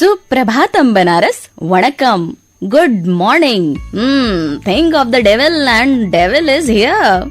Suprabhatam Banaras, vanakkam, good morning. Think of the devil and devil is here.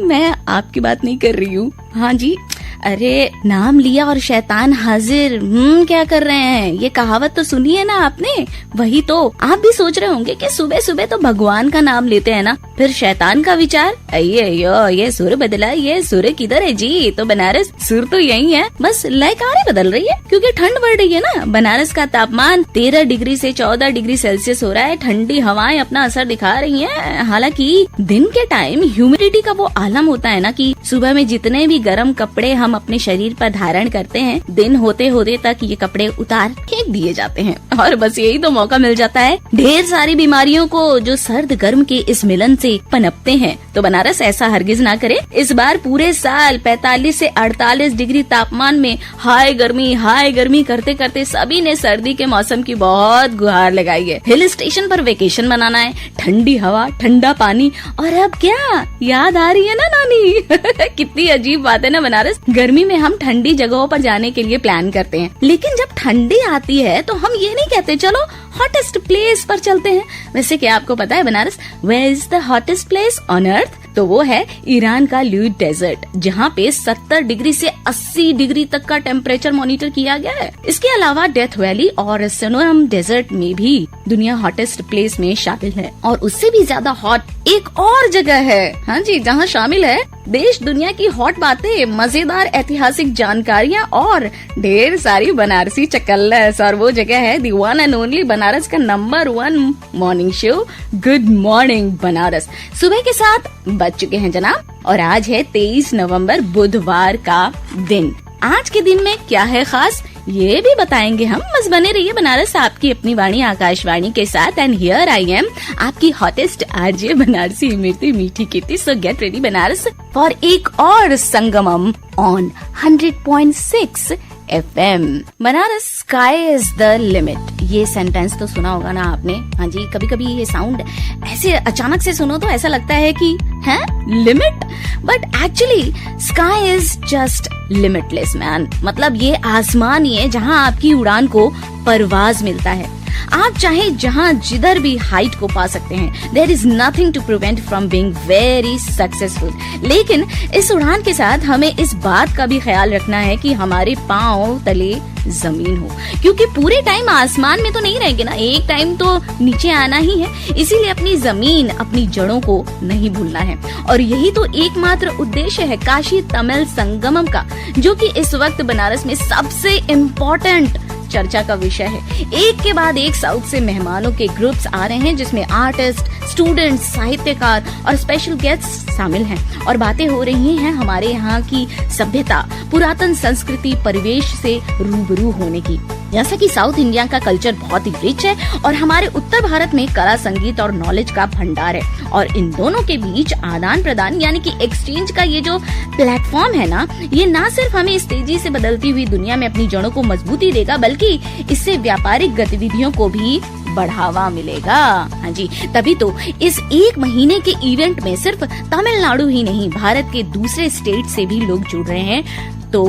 मैं आपकी बात नहीं कर रही हूँ। हाँ जी, अरे नाम लिया और शैतान हाजिर। क्या कर रहे हैं? ये कहावत तो सुनी है ना आपने? वही तो आप भी सोच रहे होंगे कि सुबह सुबह तो भगवान का नाम लेते हैं ना, फिर शैतान का विचार। अयो ये सुर बदला, ये सुर किधर है जी? तो बनारस सुर तो यही है, बस लयकारें बदल रही है क्योंकि ठंड बढ़ रही है ना। बनारस का तापमान 13 डिग्री से 14 डिग्री सेल्सियस हो रहा है। ठंडी हवाएं अपना असर दिखा रही हैं। हालांकि दिन के टाइम ह्यूमिडिटी का वो आलम होता है ना कि सुबह में जितने भी गर्म कपड़े हम अपने शरीर पर धारण करते हैं, दिन होते होते तक ये कपड़े उतार फेंक दिए जाते हैं और बस यही तो मौका मिल जाता है ढेर सारी बीमारियों को जो सर्द गर्म के इस मिलन से पनपते हैं। तो बनारस ऐसा हरगिज ना करे। इस बार पूरे साल 45 से 48 डिग्री तापमान में हाय गर्मी करते करते सभी ने सर्दी के मौसम की बहुत गुहार लगाई है। हिल स्टेशन पर वेकेशन मनाना है, ठंडी हवा, ठंडा पानी, और अब क्या याद आ रही है ना नानी? कितनी अजीब बात है ना बनारस। गर्मी में हम ठंडी जगहों पर जाने के लिए प्लान करते हैं, लेकिन जब ठंडी आती है तो हम ये नहीं कहते चलो हॉटेस्ट प्लेस पर चलते हैं। वैसे क्या आपको पता है Banaras, where is the hottest place on earth? तो वो है ईरान का ल्यूड डेजर्ट, जहाँ पे 70 डिग्री से 80 डिग्री तक का टेम्परेचर मॉनिटर किया गया है। इसके अलावा डेथ वैली और सोनोरम डेजर्ट में भी दुनिया हॉटेस्ट प्लेस में शामिल है। और उससे भी ज्यादा हॉट एक और जगह है, हाँ जी, जहाँ शामिल है देश दुनिया की हॉट बातें, मजेदार ऐतिहासिक जानकारियाँ और ढेर सारी बनारसी चकल्लस। और वो जगह है दी वन एंड ओनली बनारस का number 1 morning show, good morning Banaras. सुबह के 7 बज चुके हैं जनाब, और आज है 23 नवंबर बुधवार का दिन। आज के दिन में क्या है खास, ये भी बताएंगे हम। बस बने रहिए बनारस आपकी अपनी वाणी आकाशवाणी के साथ। एंड हियर आई एम, आपकी hottest RJ Banarasi Imarti Meethi Kirti. So get ready Banaras for एक और Sangamam on 100.6 FM। Banaras sky is the limit. ये सेंटेंस तो सुना होगा ना आपने। हाँ जी, कभी कभी ये साउंड ऐसे अचानक से सुनो तो ऐसा लगता है कि है limit, but actually sky is just limitless man. मतलब ये आसमान ही है जहाँ आपकी उड़ान को परवाज मिलता है। आप चाहे जहाँ जिधर भी हाइट को पा सकते हैं। There is nothing to prevent from being very successful. लेकिन इस उड़ान के साथ हमें इस बात का भी ख्याल रखना है कि हमारे पांव तले जमीन हो, क्योंकि पूरे टाइम आसमान में तो नहीं रहेंगे ना, एक टाइम तो नीचे आना ही है। इसीलिए अपनी जमीन, अपनी जड़ों को नहीं भूलना है। और यही तो एकमात्र उद्देश्य है काशी तमिल संगमम का, जो कि इस वक्त बनारस में सबसे इम्पोर्टेंट चर्चा का विषय है। एक के बाद एक साउथ से मेहमानों के ग्रुप्स आ रहे हैं, जिसमें आर्टिस्ट, स्टूडेंट्स, साहित्यकार और स्पेशल गेस्ट शामिल हैं। और बातें हो रही हैं हमारे यहाँ की सभ्यता, पुरातन संस्कृति, परिवेश से रूबरू होने की। जैसा कि साउथ इंडिया का कल्चर बहुत ही रिच है और हमारे उत्तर भारत में कला, संगीत और नॉलेज का भंडार है। और इन दोनों के बीच आदान प्रदान यानी कि एक्सचेंज का ये जो प्लेटफॉर्म है ना, ये ना सिर्फ हमें इस तेजी से बदलती हुई दुनिया में अपनी जड़ों को मजबूती देगा, बल्कि इससे व्यापारिक गतिविधियों को भी बढ़ावा मिलेगा। हाँ जी, तभी तो इस एक महीने के इवेंट में सिर्फ तमिलनाडु ही नहीं, भारत के दूसरे स्टेट से भी लोग जुड़ रहे हैं। तो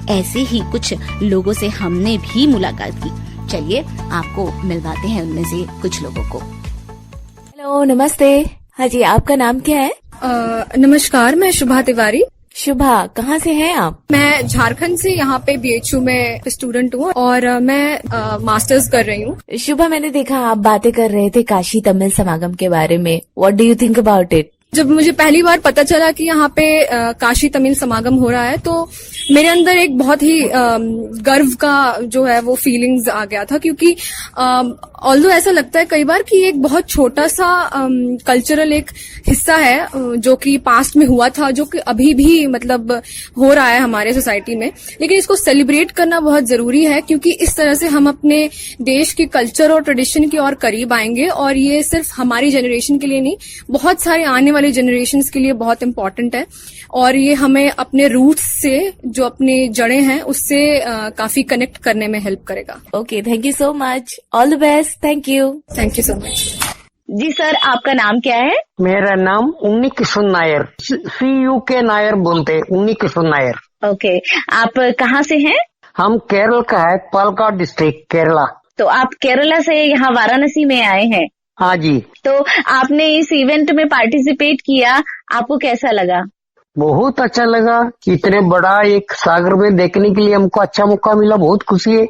ऐसे ही कुछ लोगों से हमने भी मुलाकात की। चलिए आपको मिलवाते हैं उनमें से कुछ लोगों को। हेलो, नमस्ते। हाँ जी, आपका नाम क्या है? नमस्कार, मैं शुभा तिवारी। शुभा, कहाँ से हैं आप? मैं झारखंड से यहाँ पे BHU में स्टूडेंट हूँ और मैं मास्टर्स कर रही हूँ। शुभा, मैंने देखा आप बातें कर रहे थे काशी तमिल समागम के बारे में। What do you think about it? जब मुझे पहली बार पता चला कि यहाँ पे काशी तमिल समागम हो रहा है, तो मेरे अंदर एक बहुत ही गर्व का जो है वो फीलिंग्स आ गया था, क्योंकि ऑल्दो ऐसा लगता है कई बार कि एक बहुत छोटा सा कल्चरल एक हिस्सा है जो कि पास्ट में हुआ था, जो कि अभी भी मतलब हो रहा है हमारे सोसाइटी में, लेकिन इसको सेलिब्रेट करना बहुत जरूरी है, क्योंकि इस तरह से हम अपने देश के कल्चर और ट्रेडिशन की और करीब आएंगे। और ये सिर्फ हमारी जनरेशन के लिए नहीं, बहुत सारे आने वाले जनरेशन्स के लिए बहुत इम्पोर्टेंट है। और ये हमें अपने रूट्स से, जो अपने जड़ें हैं, उससे काफी कनेक्ट करने में हेल्प करेगा। Okay, thank you so much. All the best. Thank you so much. जी सर, आपका नाम क्या है? मेरा नाम उन्नी किशोर नायर, CU के नायर बोलते, उन्नी किशोर नायर। ओके, आप कहाँ से हैं? हम केरल का है, पालक्काड डिस्ट्रिक्ट, केरला। तो आप केरला से यहाँ वाराणसी में आए हैं, हाँ जी, तो आपने इस इवेंट में पार्टिसिपेट किया, आपको कैसा लगा? बहुत अच्छा लगा। इतने बड़ा एक सागर में देखने के लिए हमको अच्छा मौका मिला, बहुत खुशी है।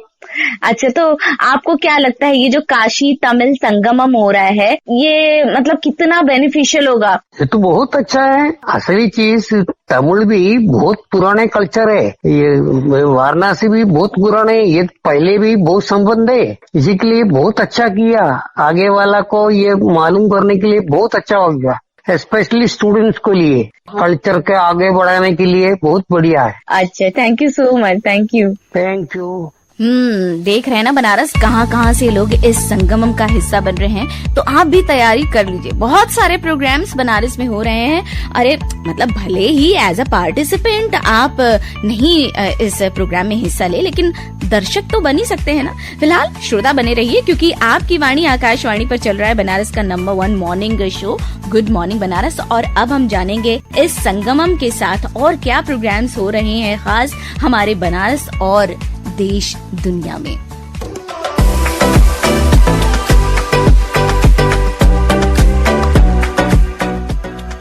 अच्छा, तो आपको क्या लगता है ये जो काशी तमिल संगमम हो रहा है, ये मतलब कितना बेनिफिशियल होगा? ये तो बहुत अच्छा है। असली चीज तमिल भी बहुत पुराने कल्चर है, ये वाराणसी भी बहुत पुराने, ये पहले भी बहुत संबंध है, इसी के लिए बहुत अच्छा किया। आगे वाला को ये मालूम करने के लिए बहुत अच्छा होगा, स्पेशली स्टूडेंट्स को लिए कल्चर के आगे बढ़ाने के लिए बहुत बढ़िया है। अच्छा, thank you so much, thank you. Thank you. देख रहे हैं ना बनारस, कहाँ कहाँ से लोग इस संगमम का हिस्सा बन रहे हैं, तो आप भी तैयारी कर लीजिए। बहुत सारे प्रोग्राम्स बनारस में हो रहे हैं। अरे मतलब भले ही एज अ पार्टिसिपेंट आप नहीं इस प्रोग्राम में हिस्सा ले, लेकिन दर्शक तो बन ही सकते हैं ना। फिलहाल श्रोता बने रहिए, क्योंकि आपकी वाणी आकाशवाणी पर चल रहा है बनारस का number 1 morning show good morning Banaras. और अब हम जानेंगे इस संगमम के साथ और क्या प्रोग्राम्स हो रहे हैं खास हमारे बनारस और देश दुनिया में।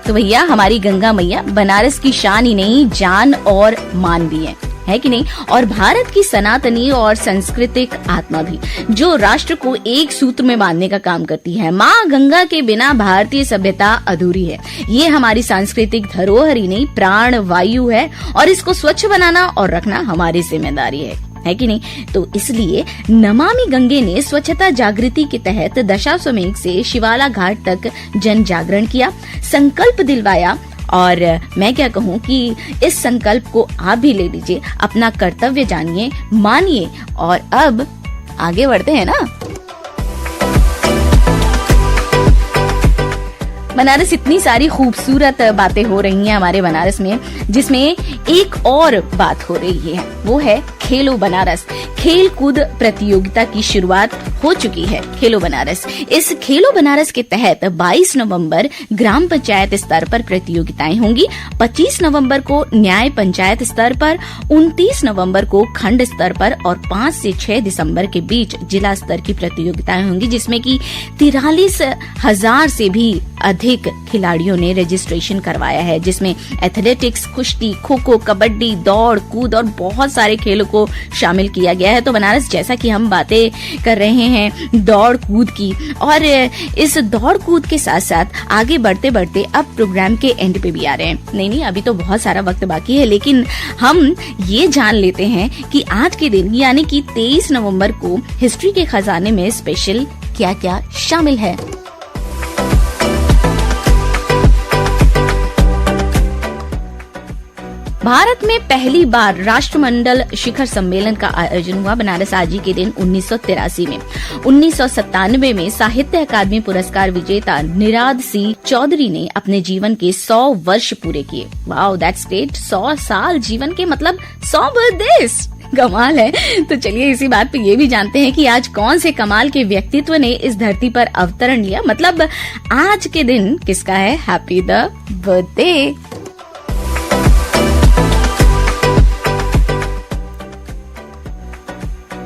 तो भैया, हमारी गंगा मैया बनारस की शान ही नहीं, जान और मान भी है कि नहीं? और भारत की सनातनी और सांस्कृतिक आत्मा भी, जो राष्ट्र को एक सूत्र में बांधने का काम करती है। माँ गंगा के बिना भारतीय सभ्यता अधूरी है। ये हमारी सांस्कृतिक धरोहर ही नहीं, प्राण वायु है, और इसको स्वच्छ बनाना और रखना हमारी जिम्मेदारी है कि नहीं? तो इसलिए नमामि गंगे ने स्वच्छता जागृति के तहत दशाश्वमेध से शिवाला घाट तक जन जागरण किया, संकल्प दिलवाया। और मैं क्या कहूँ कि इस संकल्प को आप भी ले लीजिए, अपना कर्तव्य जानिए, मानिए, और अब आगे बढ़ते हैं ना। बनारस, इतनी सारी खूबसूरत बातें हो रही हैं हमारे बनारस में, जिसमें एक और बात हो रही है, वो है खेलो बनारस। खेल कूद प्रतियोगिता की शुरुआत हो चुकी है खेलो बनारस। इस खेलो बनारस के तहत 22 नवंबर ग्राम पंचायत स्तर पर प्रतियोगिताएं होंगी, 25 नवंबर को न्याय पंचायत स्तर पर, 29 नवंबर को खंड स्तर पर और 5 से 6 दिसंबर के बीच जिला स्तर की प्रतियोगिताएं होंगी, जिसमें कि 43,000 से भी अधिक खिलाड़ियों ने रजिस्ट्रेशन करवाया है, जिसमें एथलेटिक्स, कुश्ती, खो खो, कबड्डी, दौड़ कूद और बहुत सारे खेलों को शामिल किया गया है। तो बनारस, जैसा कि हम बातें कर रहे हैं दौड़ कूद की, और इस दौड़ कूद के साथ साथ आगे बढ़ते बढ़ते अब प्रोग्राम के एंड पे भी आ रहे हैं। नहीं, अभी तो बहुत सारा वक्त बाकी है, लेकिन हम ये जान लेते हैं कि आज के दिन यानी कि 23 नवंबर को हिस्ट्री के खजाने में स्पेशल क्या क्या शामिल है। भारत में पहली बार राष्ट्रमंडल शिखर सम्मेलन का आयोजन हुआ बनारस आज ही के दिन 1983 में। 1997 में साहित्य अकादमी पुरस्कार विजेता निराद सिंह चौधरी ने अपने जीवन के 100 वर्ष पूरे किए। Wow, that's great. 100 साल जीवन के, मतलब 100 बर्थडेज, कमाल है। तो चलिए इसी बात पे ये भी जानते हैं कि आज कौन से कमाल के व्यक्तित्व ने इस धरती पर अवतरण लिया, मतलब आज के दिन किसका है हैप्पी द बर्थडे।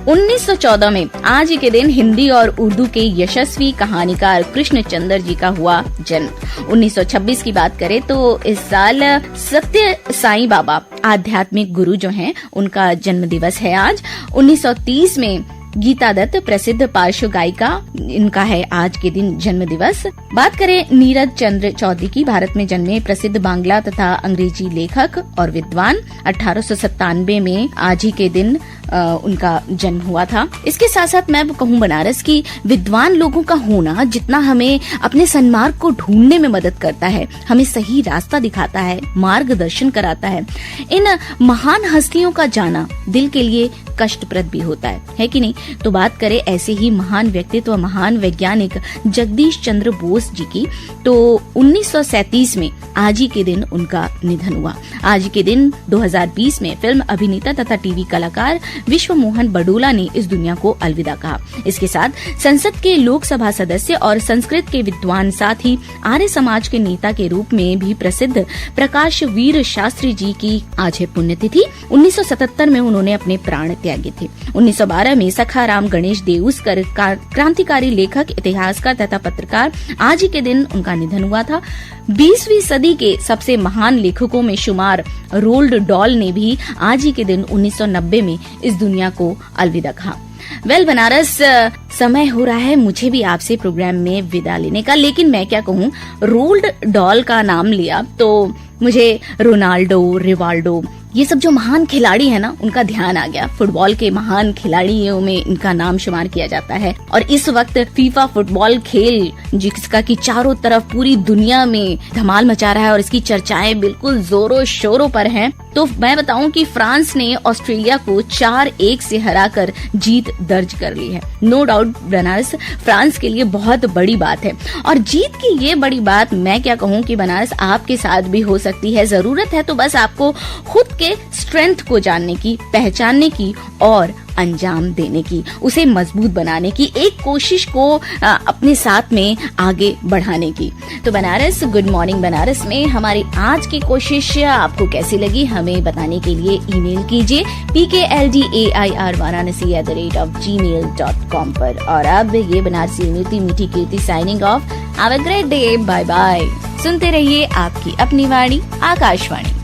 1914 में आज ही के दिन हिंदी और उर्दू के यशस्वी कहानीकार कृष्णचंद्र जी का हुआ जन्म। 1926 की बात करें तो इस साल सत्य साईं बाबा आध्यात्मिक गुरु जो हैं, उनका जन्म दिवस है आज। 1930 में गीता दत्त प्रसिद्ध पार्श्व गायिका, इनका है आज के दिन जन्म दिवस। बात करें नीरज चंद्र चौधरी की, भारत में जन्मे प्रसिद्ध बांग्ला तथा अंग्रेजी लेखक और विद्वान। 1897 में आज ही के दिन उनका जन्म हुआ था। इसके साथ साथ मैं कहूँ बनारस की विद्वान लोगों का होना जितना हमें अपने सन्मार्ग को ढूंढने में मदद करता है, हमें सही रास्ता दिखाता है, मार्गदर्शन कराता है, इन महान हस्तियों का जाना दिल के लिए कष्टप्रद भी होता है कि नहीं? तो बात करें ऐसे ही महान व्यक्तित्व, महान वैज्ञानिक जगदीश चंद्र बोस जी की, तो 1937 में आज ही के दिन उनका निधन हुआ। आज के दिन 2020 में फिल्म अभिनेता तथा टीवी कलाकार विश्व मोहन बडोला ने इस दुनिया को अलविदा कहा। इसके साथ संसद के लोकसभा सदस्य और संस्कृत के विद्वान, साथ ही आर्य समाज के नेता के रूप में भी प्रसिद्ध प्रकाश वीर शास्त्री जी की आज है पुण्यतिथि। 1977 में उन्होंने अपने प्राण त्यागे थे। 1912 में सखाराम गणेश देउस्कर क्रांतिकारी लेखक, इतिहासकार तथा पत्रकार, आज ही के दिन उनका निधन हुआ था। 20वीं सदी के सबसे महान लेखकों में शुमार रोल्ड डॉल ने भी आज ही के दिन 1990 में इस दुनिया को अलविदा कहा। बनारस, समय हो रहा है मुझे भी आपसे प्रोग्राम में विदा लेने का, लेकिन मैं क्या कहूँ, रोल्ड डॉल का नाम लिया तो मुझे रोनाल्डो, रिवाल्डो, ये सब जो महान खिलाड़ी है ना, उनका ध्यान आ गया। फुटबॉल के महान खिलाड़ियों में इनका नाम शुमार किया जाता है और इस वक्त फीफा फुटबॉल खेल जिसका कि चारों तरफ पूरी दुनिया में धमाल मचा रहा है और इसकी चर्चाएं बिल्कुल जोरों शोरों पर हैं। तो मैं बताऊं कि फ्रांस ने ऑस्ट्रेलिया को 4-1 से हराकर जीत दर्ज कर ली है। नो डाउट बनारस, फ्रांस के लिए बहुत बड़ी बात है और जीत की ये बड़ी बात मैं क्या कहूँ कि बनारस आपके साथ भी हो सकती है। जरूरत है तो बस आपको खुद के स्ट्रेंथ को जानने की, पहचानने की और अंजाम देने की, उसे मजबूत बनाने की, एक कोशिश को अपने साथ में आगे बढ़ाने की। तो बनारस, गुड मॉर्निंग बनारस में हमारी आज की कोशिश आपको कैसी लगी हमें बताने के लिए ईमेल कीजिए pkldair@gmail.com पर। और अब ये Banarasi Meethi Kirti signing off. Have a great day, bye bye. सुनते रहिए आपकी अपनी वाणी आकाशवाणी।